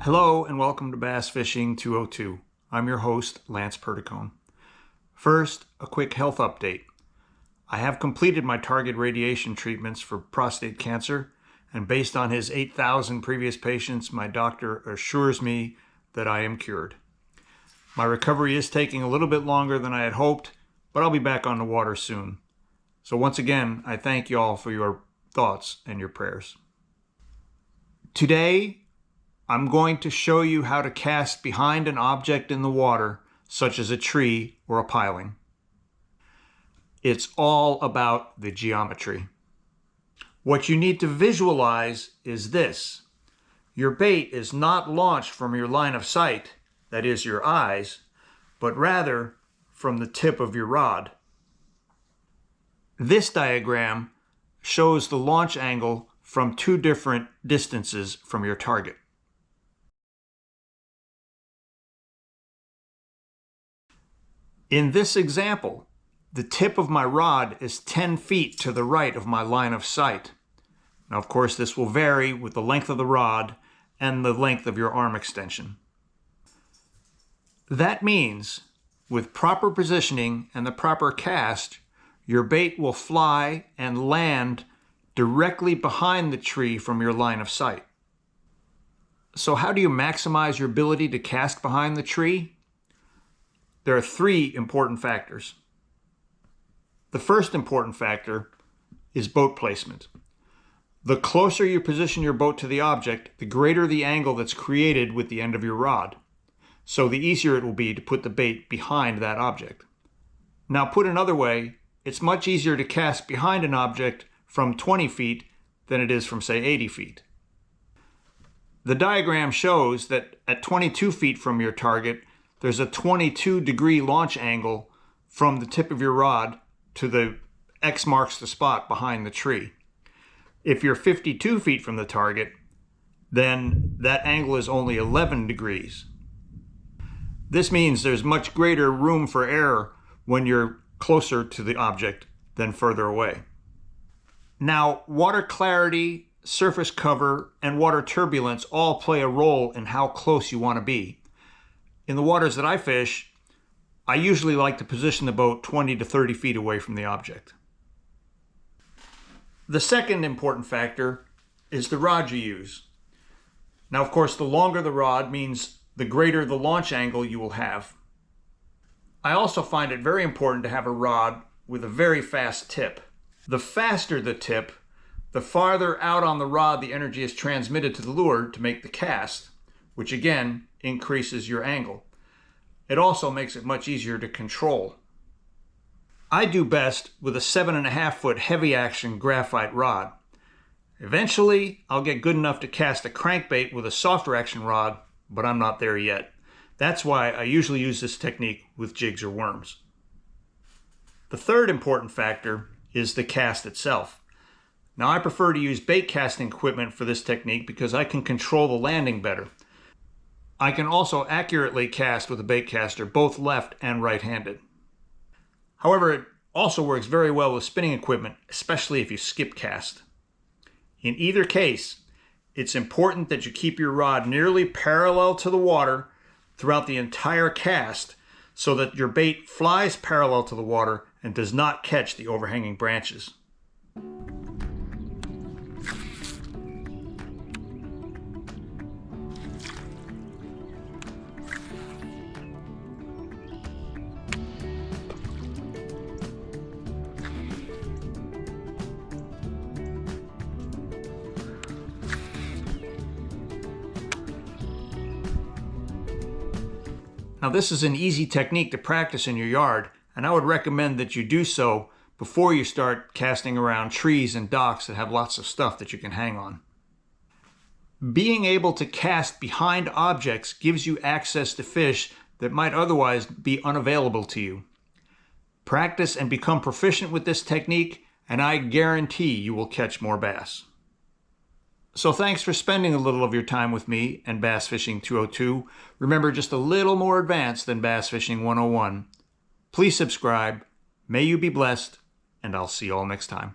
Hello and welcome to Bass Fishing 202. I'm your host, Lance Perticone. First, a quick health update. I have completed my target radiation treatments for prostate cancer, and based on his 8,000 previous patients, my doctor assures me that I am cured. My recovery is taking a little bit longer than I had hoped, but I'll be back on the water soon. So once again, I thank you all for your thoughts and your prayers. Today, I'm going to show you how to cast behind an object in the water, such as a tree or a piling. It's all about the geometry. What you need to visualize is this. Your bait is not launched from your line of sight, that is your eyes, but rather from the tip of your rod. This diagram shows the launch angle from two different distances from your target. In this example, the tip of my rod is 10 feet to the right of my line of sight. Now, of course, this will vary with the length of the rod and the length of your arm extension. That means, with proper positioning and the proper cast, your bait will fly and land directly behind the tree from your line of sight. So how do you maximize your ability to cast behind the tree? There are three important factors. The first important factor is boat placement. The closer you position your boat to the object, the greater the angle that's created with the end of your rod. So the easier it will be to put the bait behind that object. Now, put another way, it's much easier to cast behind an object from 20 feet than it is from, say, 80 feet. The diagram shows that at 22 feet from your target, there's a 22-degree launch angle from the tip of your rod to the X marks the spot behind the tree. If you're 52 feet from the target, then that angle is only 11 degrees. This means there's much greater room for error when you're closer to the object than further away. Now, water clarity, surface cover, and water turbulence all play a role in how close you want to be. In the waters that I fish, I usually like to position the boat 20 to 30 feet away from the object. The second important factor is the rod you use. Now, of course, the longer the rod means the greater the launch angle you will have. I also find it very important to have a rod with a very fast tip. The faster the tip, the farther out on the rod the energy is transmitted to the lure to make the cast, which again increases your angle. It also makes it much easier to control. I do best with a 7.5-foot heavy action graphite rod. Eventually, I'll get good enough to cast a crankbait with a softer action rod, but I'm not there yet. That's why I usually use this technique with jigs or worms. The third important factor is the cast itself. Now, I prefer to use bait casting equipment for this technique because I can control the landing better. I can also accurately cast with a bait caster, both left and right-handed. However, it also works very well with spinning equipment, especially if you skip cast. In either case, it's important that you keep your rod nearly parallel to the water throughout the entire cast so that your bait flies parallel to the water and does not catch the overhanging branches. Now, this is an easy technique to practice in your yard, and I would recommend that you do so before you start casting around trees and docks that have lots of stuff that you can hang on. Being able to cast behind objects gives you access to fish that might otherwise be unavailable to you. Practice and become proficient with this technique, and I guarantee you will catch more bass. So thanks for spending a little of your time with me and Bass Fishing 202. Remember, just a little more advanced than Bass Fishing 101. Please subscribe. May you be blessed, and I'll see you all next time.